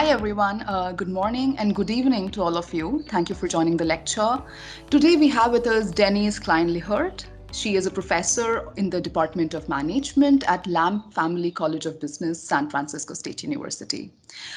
Hi everyone, good morning and good evening to all of you. Thank you for joining the lecture. Today we have with us Denise Kleinrichert. She is a professor in the Department of Management at Lam Family College of Business, San Francisco State University.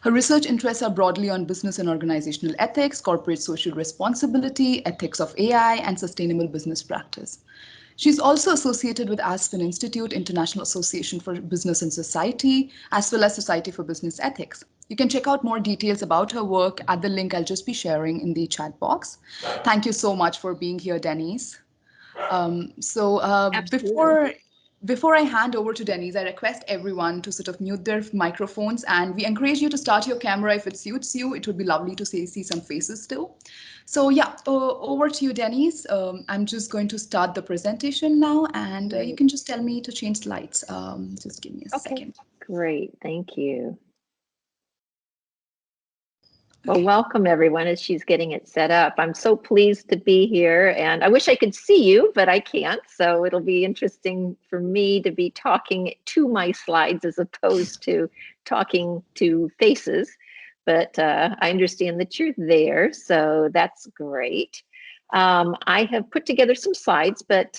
Her research interests are broadly on business and organizational ethics, corporate social responsibility, ethics of AI, and sustainable business practice. She's also associated with Aspen Institute, International Association for Business and Society, as well as Society for Business Ethics. You can check out more details about her work at the link I'll just be sharing in the chat box. Thank you so much for being here, Denise. So Absolutely. before I hand over to Denise, I request everyone to sort of mute their microphones, and we encourage you to start your camera if it suits you. It would be lovely to see some faces too. So yeah, over to you, Denise. I'm just going to start the presentation now, and you Great. can just tell me to change slides. Just give me a Okay, second. great. Thank you. Well, Okay. welcome everyone as she's getting it set up. I'm so pleased to be here, and I wish I could see you, but I can't. So it'll be interesting for me to be talking to my slides as opposed to talking to faces. But I understand that you're there, so that's great. I have put together some slides, but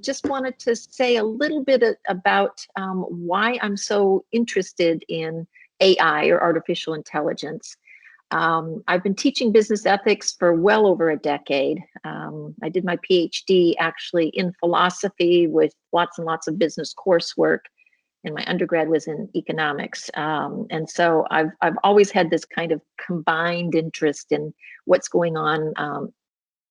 just wanted to say a little bit about why I'm so interested in AI, or artificial intelligence. I've been teaching business ethics for well over a decade. I did my PhD actually in philosophy with lots and lots of business coursework, and my undergrad was in economics. And so I've always had this kind of combined interest in what's going on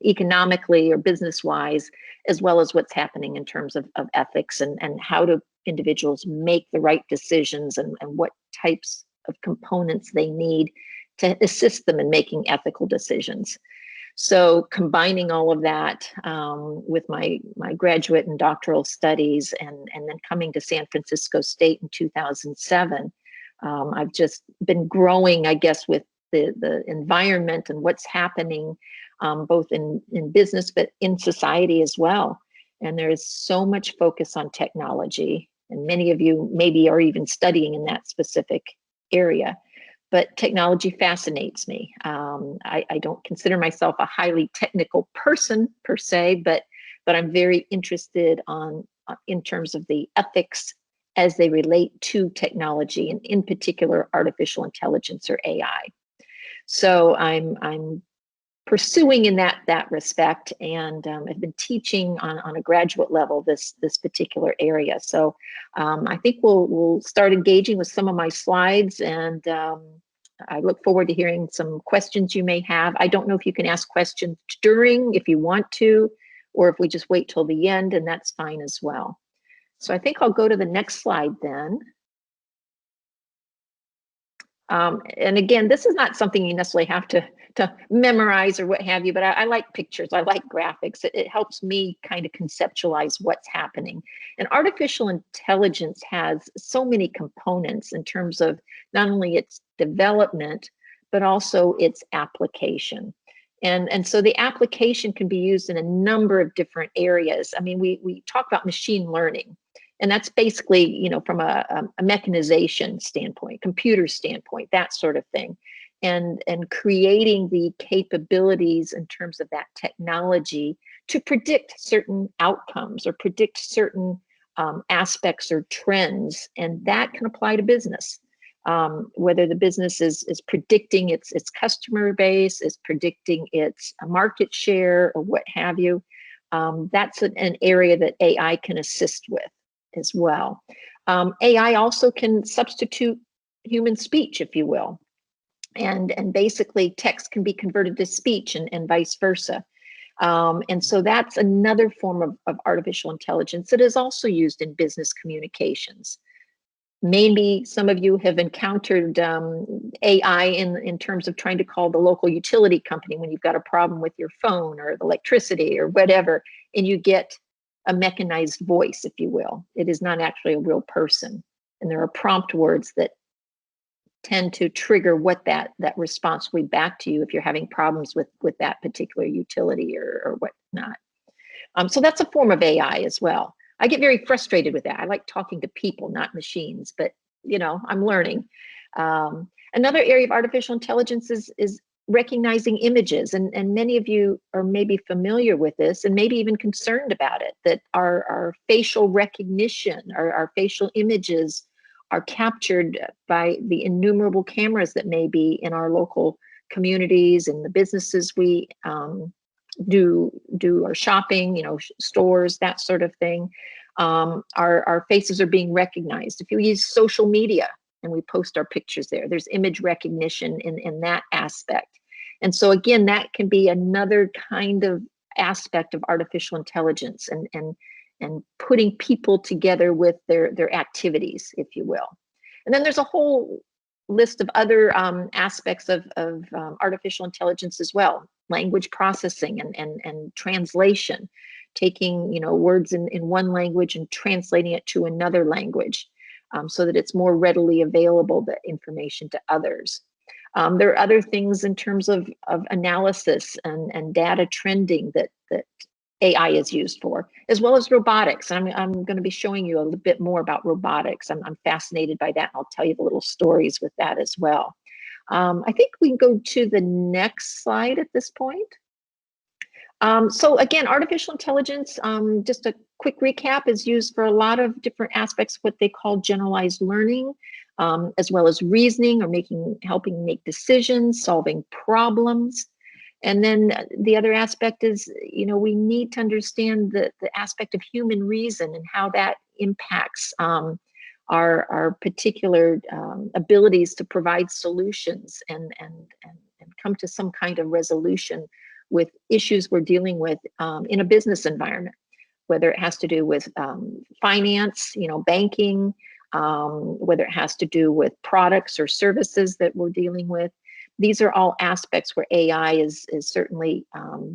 economically or business wise, as well as what's happening in terms of ethics, and how do individuals make the right decisions, and what types of components they need to assist them in making ethical decisions. So combining all of that with my graduate and doctoral studies, and then coming to San Francisco State in 2007, I've just been growing, I guess, with the environment and what's happening both in business, but in society as well. And there is so much focus on technology, and many of you maybe are even studying in that specific area. But technology fascinates me. I don't consider myself a highly technical person per se, but I'm very interested in terms of the ethics as they relate to technology, and in particular artificial intelligence, or AI. So I'm pursuing in that respect, and I've been teaching on a graduate level this particular area. So I think we'll start engaging with some of my slides, and I look forward to hearing some questions you may have. I don't know if you can ask questions during, if you want to, or if we just wait till the end, and that's fine as well. So I think I'll go to the next slide then. And again, this is not something you necessarily have to memorize or what have you, but I like pictures. I like graphics. It helps me kind of conceptualize what's happening. And artificial intelligence has so many components in terms of not only its development, but also its application. And so the application can be used in a number of different areas. I mean, we talk about machine learning. And that's basically, from a mechanization standpoint, computer standpoint, that sort of thing, and creating the capabilities in terms of that technology to predict certain outcomes, or predict certain aspects or trends, and that can apply to business. Whether the business is predicting its customer base, is predicting its market share, or what have you, that's an area that AI can assist with as well. AI also can substitute human speech, if you will. And basically text can be converted to speech, and vice versa. And so that's another form of artificial intelligence that is also used in business communications. Maybe some of you have encountered AI in terms of trying to call the local utility company when you've got a problem with your phone or the electricity or whatever, and you get a mechanized voice, if you will. It is not actually a real person. And there are prompt words that tend to trigger what that response will be back to you if you're having problems with that particular utility or whatnot. So that's a form of AI as well. I get very frustrated with that. I like talking to people, not machines, but I'm learning. And Another area of artificial intelligence is recognizing images, and many of you are maybe familiar with this and maybe even concerned about it, that our facial recognition, our facial images are captured by the innumerable cameras that may be in our local communities and the businesses we do our shopping, stores, that sort of thing. Our faces are being recognized. If you use social media and we post our pictures there's image recognition in that aspect. And so again, that can be another kind of aspect of artificial intelligence and putting people together with their activities, if you will. And then there's a whole list of other aspects of artificial intelligence as well. Language processing and translation, taking words in one language and translating it to another language, so that it's more readily available, the information, to others. There are other things in terms of analysis and data trending that AI is used for, as well as robotics. I'm going to be showing you a little bit more about robotics. I'm fascinated by that. And I'll tell you the little stories with that as well. I think we can go to the next slide at this point. So again, artificial intelligence, just a quick recap, is used for a lot of different aspects of what they call generalized learning, as well as reasoning or helping make decisions, solving problems. And then the other aspect is, we need to understand the aspect of human reason and how that impacts our particular abilities to provide solutions and come to some kind of resolution with issues we're dealing with in a business environment, whether it has to do with finance, banking, whether it has to do with products or services that we're dealing with. These are all aspects where AI is certainly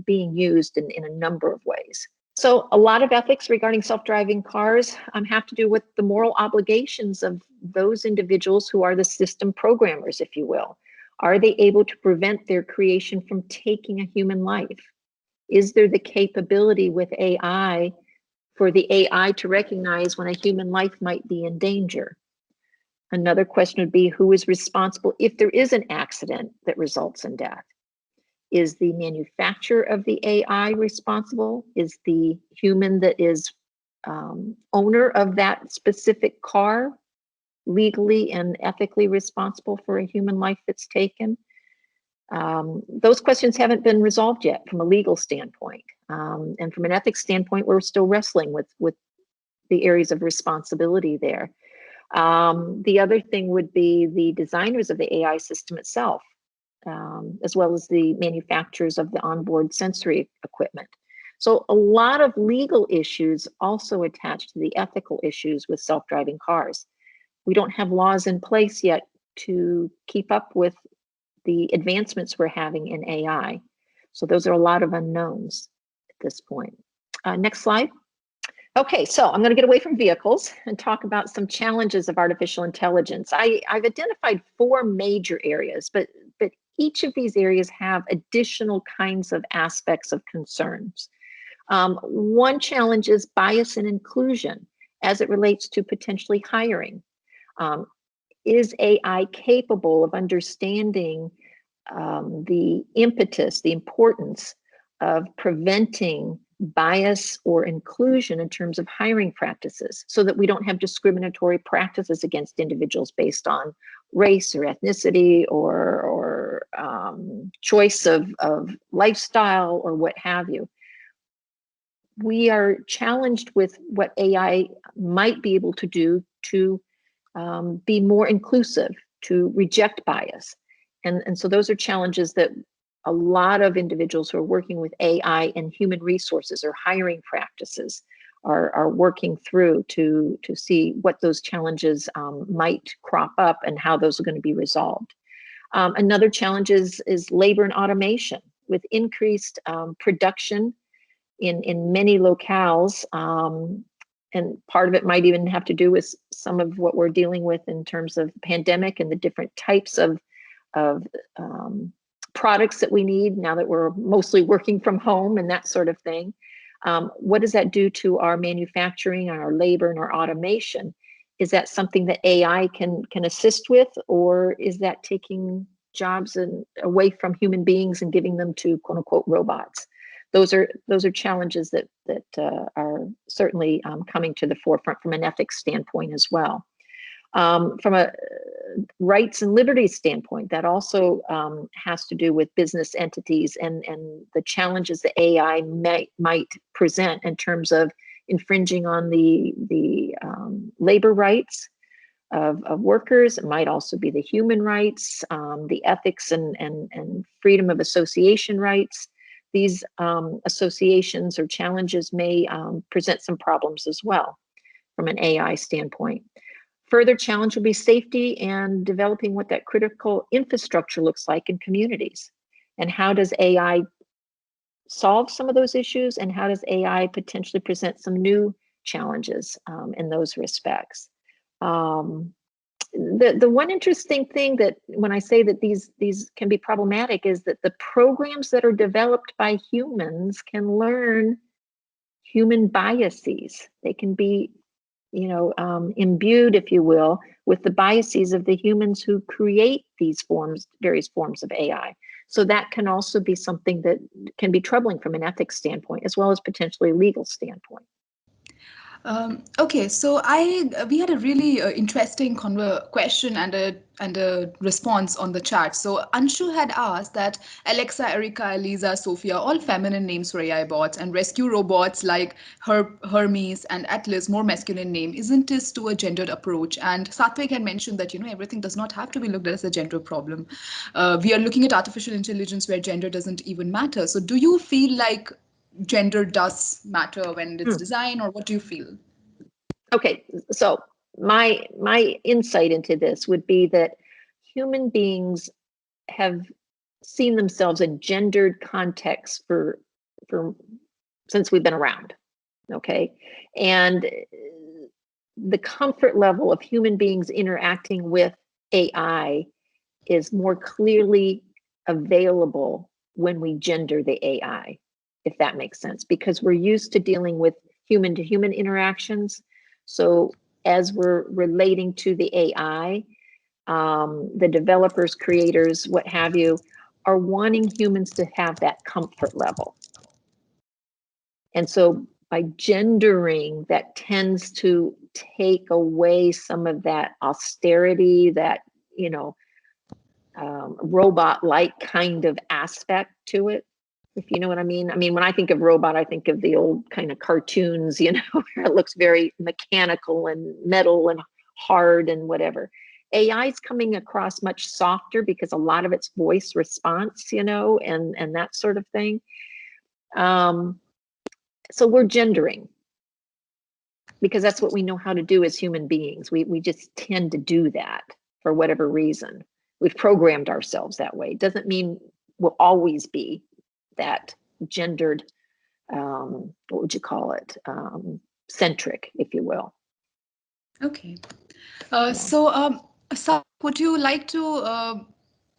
being used in a number of ways. So a lot of ethics regarding self-driving cars have to do with the moral obligations of those individuals who are the system programmers, if you will. Are they able to prevent their creation from taking a human life? Is there the capability with AI for the AI to recognize when a human life might be in danger? Another question would be, who is responsible if there is an accident that results in death? Is the manufacturer of the AI responsible? Is the human that is owner of that specific car legally and ethically responsible for a human life that's taken? Those questions haven't been resolved yet from a legal standpoint. And from an ethics standpoint, we're still wrestling with the areas of responsibility there. The other thing would be the designers of the AI system itself, as well as the manufacturers of the onboard sensory equipment. So a lot of legal issues also attached to the ethical issues with self-driving cars. We don't have laws in place yet to keep up with the advancements we're having in AI. So those are a lot of unknowns at this point. Next slide. Okay, so I'm going to get away from vehicles and talk about some challenges of artificial intelligence. I've identified 4 major areas, but each of these areas have additional kinds of aspects of concerns. One challenge is bias and inclusion as it relates to potentially hiring. Is AI capable of understanding the impetus, the importance of preventing bias or inclusion in terms of hiring practices, so that we don't have discriminatory practices against individuals based on race or ethnicity or choice of lifestyle or what have you? We are challenged with what AI might be able to do to be more inclusive, to reject bias. And so those are challenges that a lot of individuals who are working with AI and human resources or hiring practices are working through to see what those challenges might crop up and how those are going to be resolved. Another challenge is labor and automation. With increased production in many locales, and part of it might even have to do with some of what we're dealing with in terms of the pandemic and the different types of products that we need now that we're mostly working from home and that sort of thing. What does that do to our manufacturing and our labor and our automation? is that something that AI can assist with, or is that taking jobs away from human beings and giving them to quote unquote robots? Those are challenges that are certainly coming to the forefront from an ethics standpoint as well. From a rights and liberties standpoint, that also has to do with business entities and the challenges that AI might present in terms of infringing on the labor rights of workers. It might also be the human rights, the ethics and freedom of association rights. These associations or challenges may present some problems as well from an AI standpoint. Further challenge will be safety and developing what that critical infrastructure looks like in communities. And how does AI solve some of those issues? And how does AI potentially present some new challenges in those respects? The one interesting thing that when I say that these can be problematic is that the programs that are developed by humans can learn human biases. They can be imbued, if you will, with the biases of the humans who create these various forms of AI. So that can also be something that can be troubling from an ethics standpoint, as well as potentially a legal standpoint. Okay, so we had a really interesting question and a response on the chat. So Anshu had asked that Alexa, Erica, Eliza, Sophia, all feminine names for AI bots, and rescue robots like Hermes and Atlas, more masculine name. Isn't this to a gendered approach? And Satvik had mentioned that everything does not have to be looked at as a gender problem. We are looking at artificial intelligence where gender doesn't even matter. So do you feel like gender does matter when it's design, or what do you feel? Okay, so my insight into this would be that human beings have seen themselves in gendered contexts for since we've been around. Okay, and the comfort level of human beings interacting with AI is more clearly available when we gender the AI, if that makes sense, because we're used to dealing with human to human interactions. So as we're relating to the AI, the developers, creators, what have you, are wanting humans to have that comfort level. And so by gendering, that tends to take away some of that austerity, that, robot-like kind of aspect to it, if you know what I mean. I mean, when I think of robot, I think of the old kind of cartoons, where it looks very mechanical and metal and hard and whatever. AI is coming across much softer because a lot of it's voice response, and that sort of thing. So we're gendering because that's what we know how to do as human beings. We just tend to do that for whatever reason. We've programmed ourselves that way. Doesn't mean we'll always be that gendered, what would you call it, centric, if you will. Okay. Yeah. So, would you like to?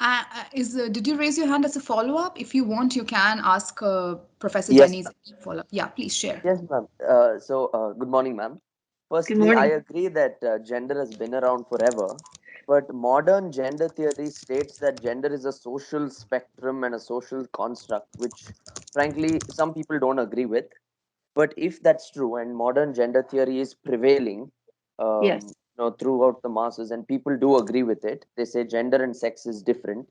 Did you raise your hand as a follow up? If you want, you can ask Professor Yes, Denise follow up. Yeah, please share. yes, ma'am. Good morning, ma'am. Good Firstly, I morning. agree that gender has been around forever, but modern gender theory states that gender is a social spectrum and a social construct, which, frankly, some people don't agree with. But if that's true, and modern gender theory is prevailing, Yes. throughout the masses, and people do agree with it, they say gender and sex is different,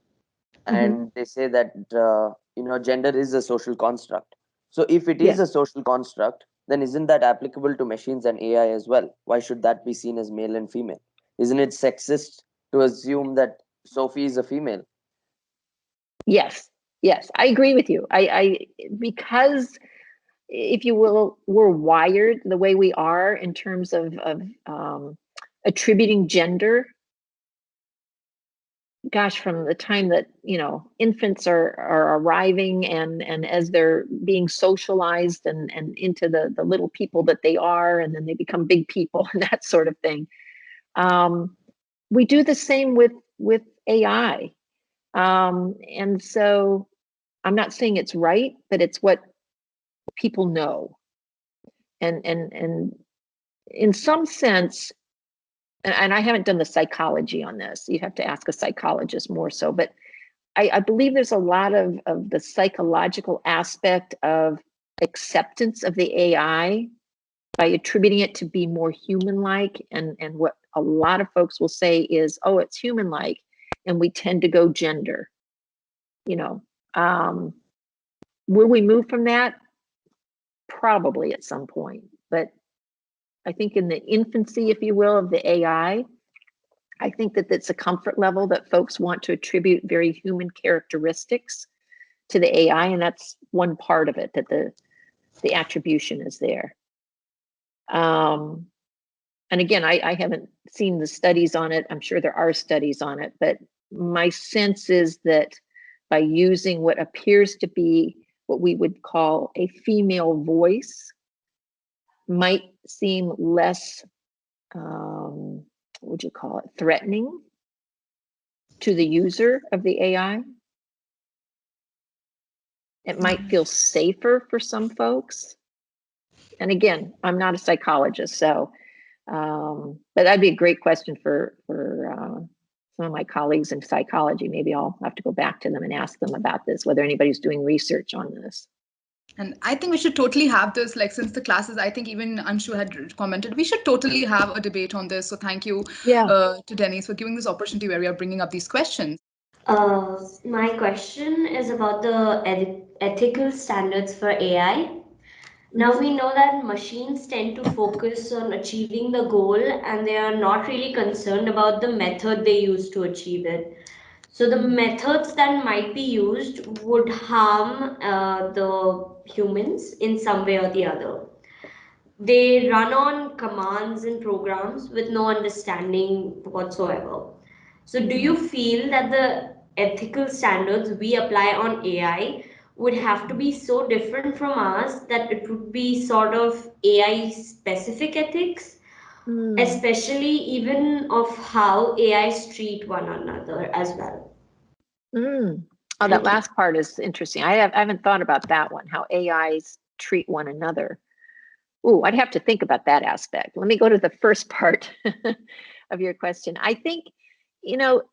Mm-hmm. and they say that gender is a social construct. So if it is Yes. a social construct, then isn't that applicable to machines and AI as well? Why should that be seen as male and female? Isn't it sexist to assume that Sophie is a female? Yes. Yes. I agree with you. Because, if you will, we're wired the way we are in terms of attributing gender. Gosh, from the time that infants are arriving and as they're being socialized and into the little people that they are, and then they become big people and that sort of thing. We do the same with AI, and so I'm not saying it's right, but it's what people know, and in some sense, and I haven't done the psychology on this. You'd have to ask a psychologist more so, but I believe there's a lot of the psychological aspect of acceptance of the AI by attributing it to be more human-like. And what a lot of folks will say is, oh, it's human-like, and we tend to go gender. You know, will we move from that? Probably at some point. But I think in the infancy, if you will, of the AI, I think that it's a comfort level that folks want to attribute very human characteristics to the AI, and that's one part of it, that the attribution is there. And again, I haven't seen the studies on it. I'm sure there are studies on it, but my sense is that by using what appears to be what we would call a female voice might seem less, what would you call it, threatening to the user of the AI. It might feel safer for some folks. And again, I'm not a psychologist, so, but that'd be a great question for some of my colleagues in psychology. Maybe I'll have to go back to them and ask them about this, whether anybody's doing research on this. And I think we should totally have this, like, since the classes, I think even Anshu had commented, we should totally have a debate on this. So thank you to Denise for giving this opportunity where we are bringing up these questions. My question is about the ethical standards for AI. Now we know that machines tend to focus on achieving the goal and they are not really concerned about the method they use to achieve it. So the methods that might be used would harm the humans in some way or the other. They run on commands and programs with no understanding whatsoever. So, do you feel that the ethical standards we apply on AI would have to be so different from us that it would be sort of AI specific ethics, especially even of how AIs treat one another as well? Oh, that last part is interesting. I haven't thought about that one, how AIs treat one another. Ooh, I'd have to think about that aspect. Let me go to the first part of your question. I think, you know,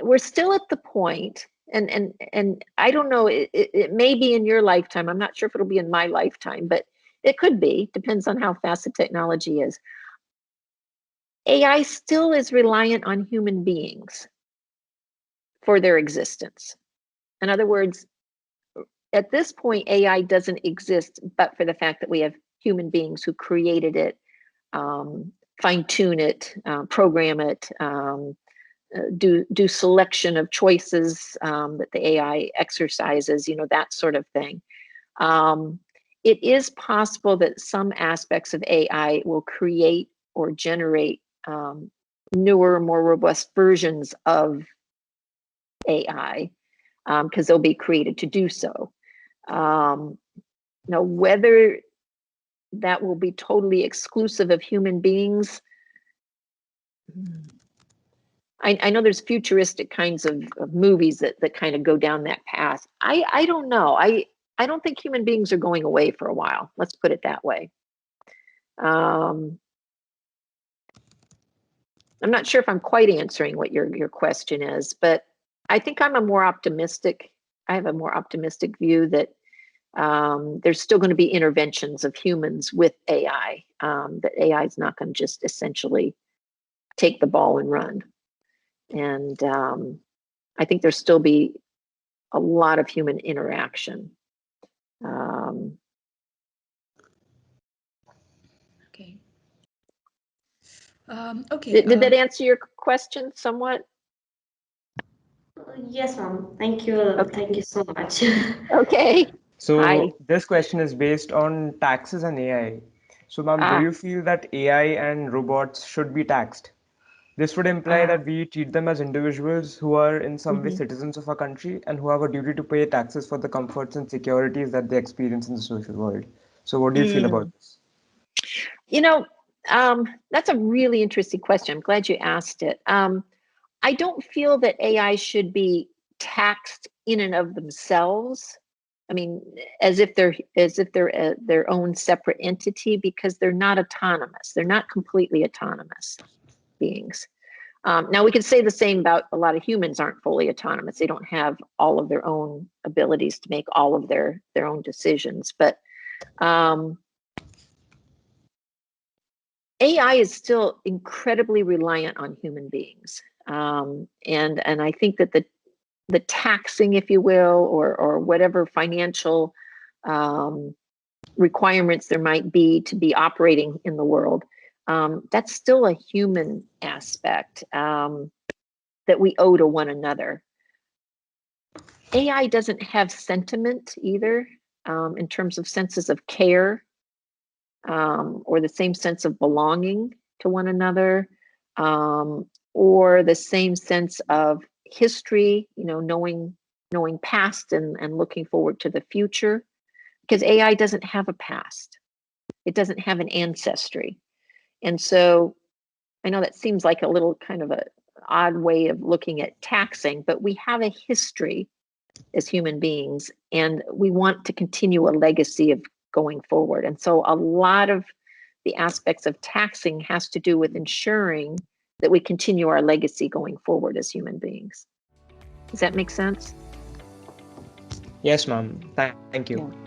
we're still at the point, and I don't know, it may be in your lifetime. I'm not sure if it'll be in my lifetime, but it could be, depends on how fast the technology is. AI still is reliant on human beings for their existence. In other words, at this point, AI doesn't exist but for the fact that we have human beings who created it, fine-tune it, program it, do selection of choices that the AI exercises, you know, that sort of thing. It is possible that some aspects of AI will create or generate newer, more robust versions of AI because they'll be created to do so. Now, whether that will be totally exclusive of human beings, I know there's futuristic kinds of movies that kind of go down that path. I don't know. I don't think human beings are going away for a while. Let's put it that way. I'm not sure if I'm quite answering what your question is, but I think I have a more optimistic view that there's still going to be interventions of humans with AI, that AI is not going to just essentially take the ball and run. And I think there'll still be a lot of human interaction. Okay. Okay. Did that answer your question somewhat? Yes, ma'am. Thank you. Okay. Thank you so much. Okay. So this question is based on taxes and AI. So ma'am, do you feel that AI and robots should be taxed? This would imply that we treat them as individuals who are in some way citizens of our country and who have a duty to pay taxes for the comforts and securities that they experience in the social world. So what do you feel about this? You know, that's a really interesting question. I'm glad you asked it. I don't feel that AI should be taxed in and of themselves. I mean, as if they're their own separate entity, because they're not autonomous. They're not completely autonomous. beings. Now, we could say the same about a lot of humans aren't fully autonomous. They don't have all of their own abilities to make all of their own decisions. But AI is still incredibly reliant on human beings. And I think that the taxing, if you will, or whatever financial requirements there might be to be operating in the world, that's still a human aspect that we owe to one another. AI doesn't have sentiment either, in terms of senses of care, or the same sense of belonging to one another, or the same sense of history, knowing past and looking forward to the future, because AI doesn't have a past. It doesn't have an ancestry. And so I know that seems like a little kind of a odd way of looking at taxing, but we have a history as human beings, and we want to continue a legacy of going forward. And so a lot of the aspects of taxing has to do with ensuring that we continue our legacy going forward as human beings. Does that make sense? Yes, ma'am. Thank you. Yeah.